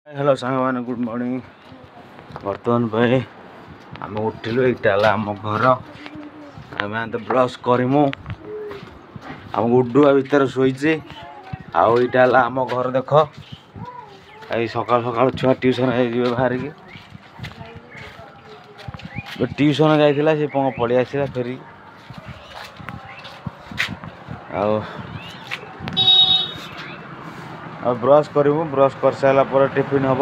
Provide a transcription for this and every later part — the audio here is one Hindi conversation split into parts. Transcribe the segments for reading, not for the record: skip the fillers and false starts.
हेलो सांग मैंने गुड मॉर्निंग। बर्तमान पे आम उठिलु यहाँ आम घर आम तो ब्रश करमु आम गुडुआ भितर शोचे आईटा आम घर देख ये सका सका छुआ ट्यूशन बाहर की ट्यूशन जाइला से पलि आसला फेरी आ ब्रश करूँ ब्रश कर सारा पर टिफिन हम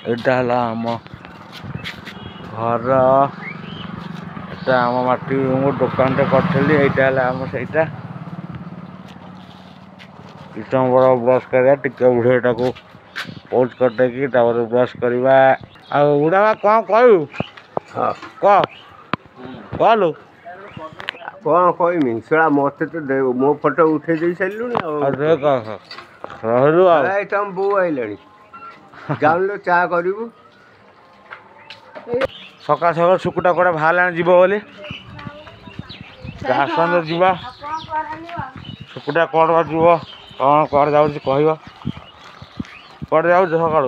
यहाँ आम घर आम माटी दुकान करी यहाँ आम से इतना बड़ा ब्रश कर बुढ़ेटा को पोज करदे कि ब्रश करवा आड़ा कौन कहू कहलु कौन कहमी सेड़ा मत तो मो फोटो उठे दे सारू तुम बो आइला जान चा करू सका सका सुकुटा कड़े बाहर जीव बोली आसन जीवा सुकुटा कौन जीव कौन कौन जाऊँ कह कौन जाऊ सका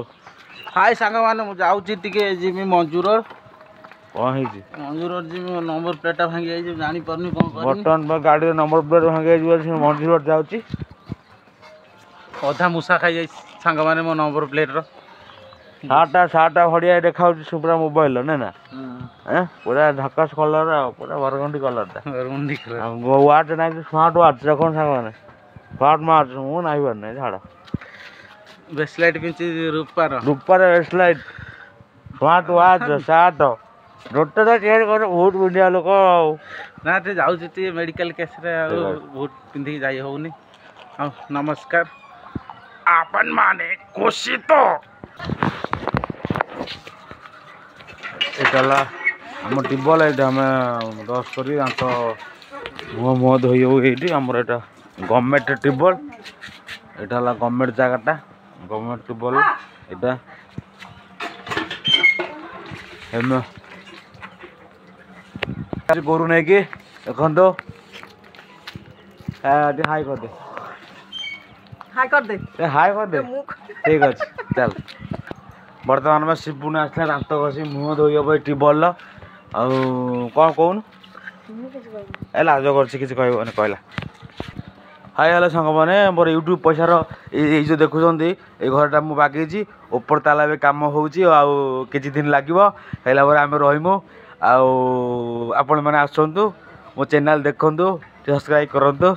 हाय सांग मैंने मुझे जिमी मंजूर कौन मंजूर जिमी नंबर प्लेटा भांगी जाइए जानी पारनी कौन बर्तमान गाड़ी नंबर प्लेट भांगी मंजूर जाऊँगी अधा मूसा खाई जाए सांग मैंने मो नंबर प्लेट सार्टा भड़िया देखा पूरा मोबाइल ना ना पूरा झकास कलर पूरा बरगंडी कलर वाच ना स्मार्ट वाच कौन सांग मैंने स्मार्ट वाच मुझे नहीं पार झाड़ ब्रेसलाइट पिंची रूपार रूपार ब्रेसलाइट स्मार्ट वाच सार्ट रोटे तो चेंज कर बहुत बुढ़िया लोक ना जाऊँ मेडिकल केस बहुत पिंधिक जाई होनी नमस्कार आपन माने कोशी तो यहाँ आम टिबल ये आम ब्रश कर मुह मुह धोई ये आमर यहाँ गवर्नमेंट टिबल यहाँ गवर्नमेंट जगटा गवर्नमेंट टिबल यहाँ गोरु नहीं कि देखो हाई कर दे हाय कर दे ठीक अच्छे चल बर्तमान में शिवपुण आसला दात घसी मुह धोई हम ट्यूबवेल कौन कौन लाज कर कहला हाय हेलो सांग मैंने मोर यूट्यूब पैसार ये जो देखुं ये घरटा मुझे बागेची ऊपर ताला भी कम हो किसी दिन लगे आम रहीमु आपण मैंने आसतु मो चैनल देखु सब्सक्राइब करूँ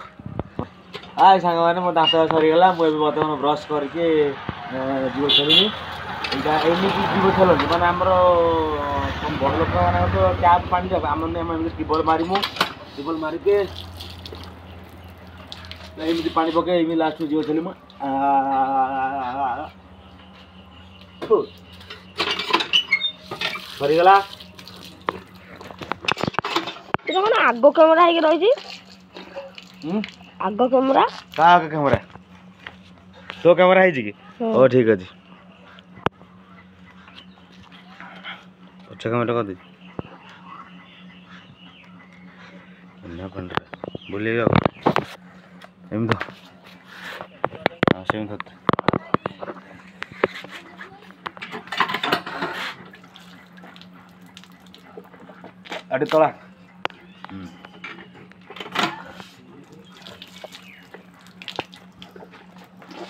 हाय सांग मैंने मो दात सरीगला मुझे बर्तमान ब्रश करके जीव खेलनी यहाँ एमती जीव खेलती मैंने आमर बड़ लोक मैंने तो टैप पानी जाए आम टिबल मारिमु टिबल मारिके एमती पानी पके लास्ट जीव खेलमु सरीगला आग कैमेरा रही आग कैमेरा क्या कैमेरा तो कैमेरा है कि ओ ठीक अच्छे अच्छा कैमेरा कर दी बोलिए एमती सेम अरे तला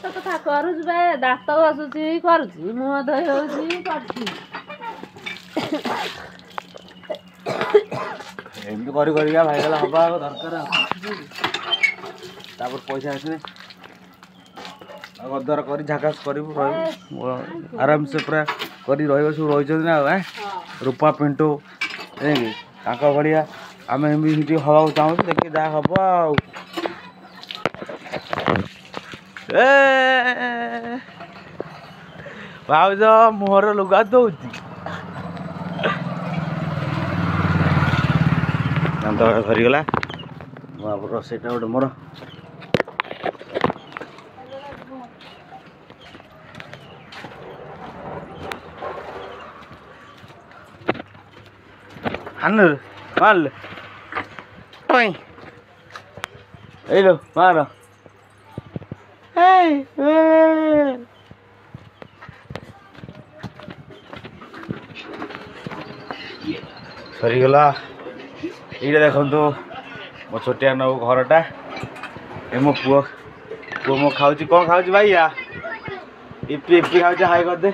कथा करुच दात घसुची करुची मुह धोई होची एमती कर भाई गला हवा दरकार पैसा आसने गदर कर झाकास कर आराम से पूरा कर सब रही ना रूपा पिंटू भाया आम एमती हवा चाहूँ देखिए जहाँ हम भाज मुहर लुगा दौची सरीगला रोसईटा गोटे मोर ହାନୁ ମାରିଲେ ଏଇଲୋ ମାର ସରିଗଲା। ଏଇଟା ଦେଖନ୍ତୁ ମୋ ଛୋଟିଆ ନବୁ ଘରଟା। ଏ ମୋ ପୁଅ ମୋ ଖାଉଛି କ'ଣ ଖାଉଛି ଭାଇଆ ଇପି ଖାଉଛି ହାଇ କରିଦେ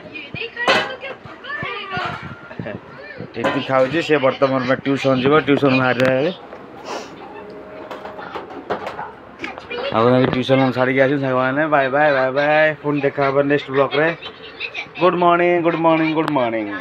ଇପି ଖାଉଛି। ସେ ବର୍ତ୍ତମାନ ପାଇଁ ଟ୍ୟୁସନ୍ ଯିବ ଟ୍ୟୁସନ୍ ବାହାରିଲେ ଆଉ ଟ୍ୟୁସନ୍ ଛାଡ଼ିକି ଆସିବୁ ସାଙ୍ଗମାନେ ବାଏ ବାଏ ପୁଣି ଦେଖା ହେବ ନେକ୍ସଟ ବ୍ଲଗ୍ରେ। Good morning.